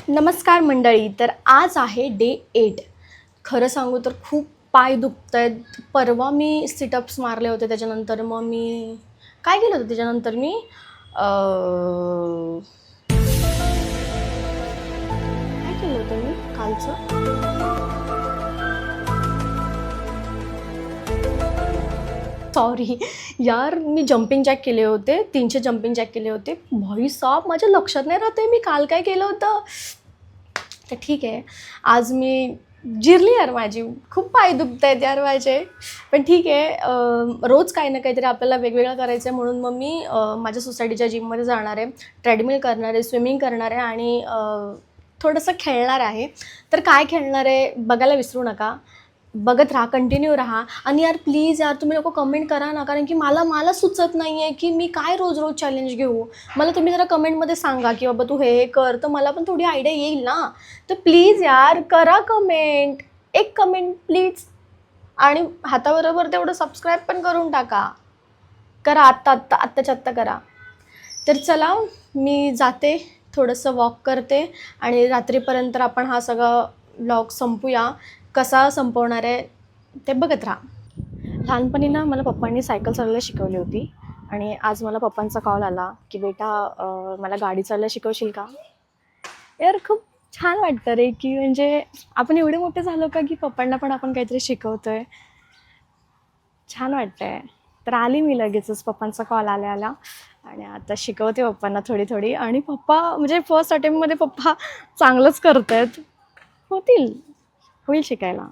नमस्कार मंडळी. तर आज आहे डे 8. खरं सांगू तर खूप पाय दुखत आहेत. परवा मी सिटअप्स मारले होते, त्याच्यानंतर मग मी काय केलं होतं, त्याच्यानंतर मी काय केलं होतं मी कालचं, सॉरी यार, मी जम्पिंग जॅक केले होते, 300 जम्पिंग जॅक केले होते. भाई साहब, माझ्या लक्षात नाही राहते मी काल काय केलं होतं. तर ठीक आहे, आज मी जिरली यार, माझी खूप पाय दुखत आहेत यार माझे. पण ठीक आहे, रोज काही ना काहीतरी आपल्याला वेगवेगळं करायचं आहे, म्हणून मग मी माझ्या सोसायटीच्या जिममध्ये जाणार आहे, ट्रेडमिल करणार आहे, स्विमिंग करणार आहे आणि थोडंसं खेळणार आहे. तर काय खेळणार आहे बघायला विसरू नका, बघत राहा, कंटिन्यू राहा. आणि यार प्लीज यार, तुम्ही लोक कमेंट करा ना, कारण की मला सुचत नाही आहे की मी काय रोज रोज चॅलेंज घेऊ. मला तुम्ही जरा कमेंटमध्ये सांगा की बाबा तू हे कर, तर मला पण थोडी आयडिया येईल ना. तर प्लीज यार करा कमेंट, एक कमेंट प्लीज. आणि हाताबरोबर तेवढं सबस्क्राईब पण करून टाका. करा आत्ताच्या आत्ता करा. तर चला, मी जाते, थोडंसं वॉक करते आणि रात्रीपर्यंत आपण हा सगळा व्लॉग संपूया. कसा संपवणार आहे ते बघत राहा. लहानपणी ना मला पप्पांनी सायकल चालवायला शिकवली होती आणि आज मला पप्पांचा कॉल आला की बेटा मला गाडी चालवायला शिकवशील का. यार खूप छान वाटतं रे, की म्हणजे आपण एवढे मोठे झालो का की पप्पांना पण आपण काहीतरी शिकवतोय. छान वाटतंय. तर आली मी लगेचच, पप्पांचा कॉल आला आणि आता शिकवते पप्पांना थोडी थोडी. आणि पप्पा म्हणजे फर्स्ट अटेम्प्टमध्ये पप्पा चांगलंच करत आहेत. होईल शिकायला.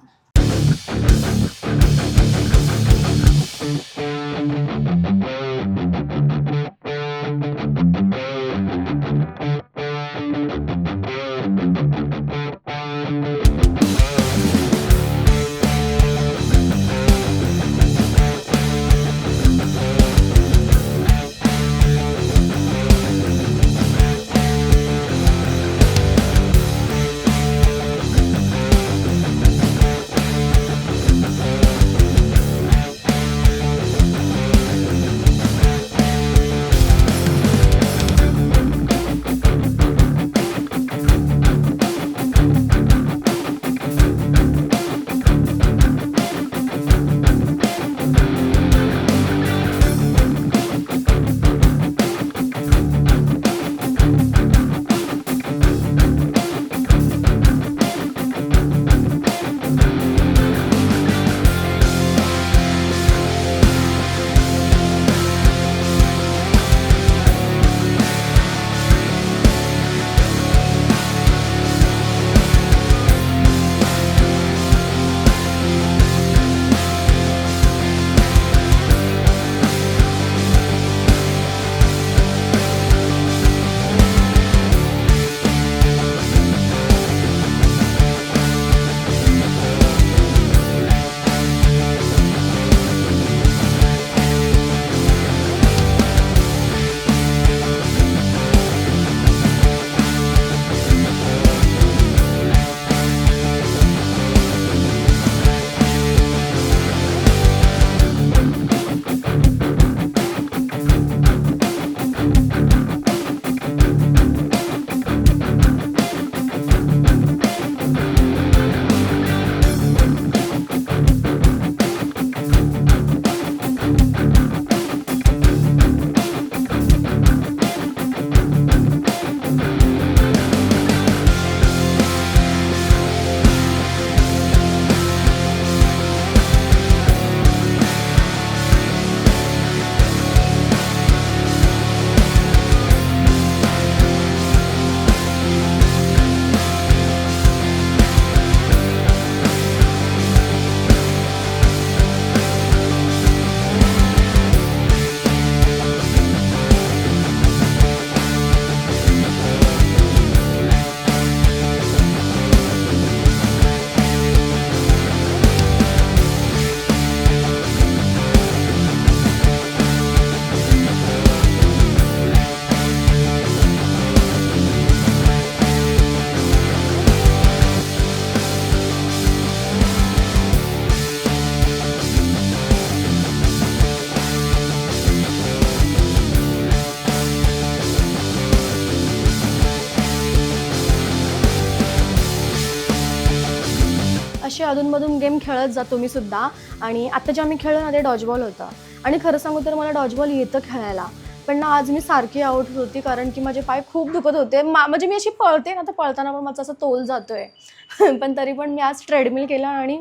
असे अधूनमधून गेम खेळत जातो मी सुद्धा. आणि आता जे आम्ही खेळलो ना ते डॉजबॉल होतं. आणि खरं सांगू तर मला डॉजबॉल येतं खेळायला, पण ना आज मी सारखी आऊट होती कारण की माझे पाय खूप दुखत होते. म्हणजे मी अशी पळते ना, तर पळताना पण माझा असा तोल जातो आहे. पण तरी पण मी आज ट्रेडमिल केला आणि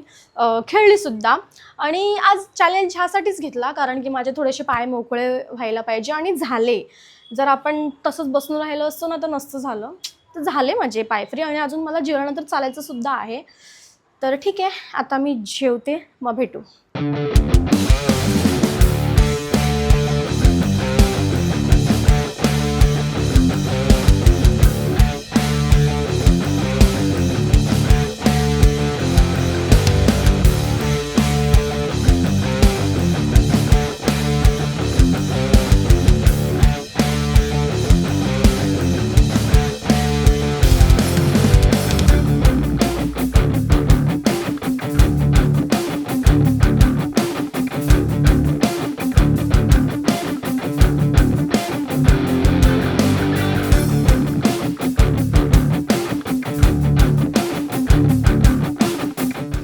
खेळलीसुद्धा. आणि आज चॅलेंज ह्यासाठीच घेतला कारण की माझे थोडेसे पाय मोकळे व्हायला पाहिजे आणि झाले. जर आपण तसंच बसून राहिलो असतो ना तर नसतं झालं. तर झाले माझे पाय फ्री आणि अजून मला जेवणानंतर चालायचं सुद्धा आहे. तर ठीक आहे, आता मी जेवते, मग भेटू.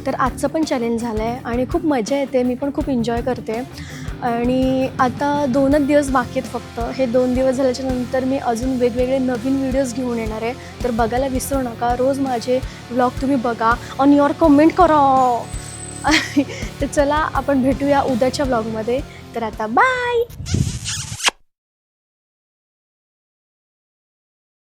तर आजचं पण चॅलेंज झालं आहे आणि खूप मजा येते, मी पण खूप एन्जॉय करते. आणि आता 2च दिवस बाकी आहेत फक्त. हे 2 दिवस झाल्याच्या नंतर मी अजून वेगवेगळे नवीन व्हिडिओज घेऊन येणार आहे. तर बघायला विसरू नका. रोज माझे व्लॉग तुम्ही बघा आणि यावर कमेंट करा. तर चला आपण भेटूया उद्याच्या व्लॉगमध्ये. तर आता बाय.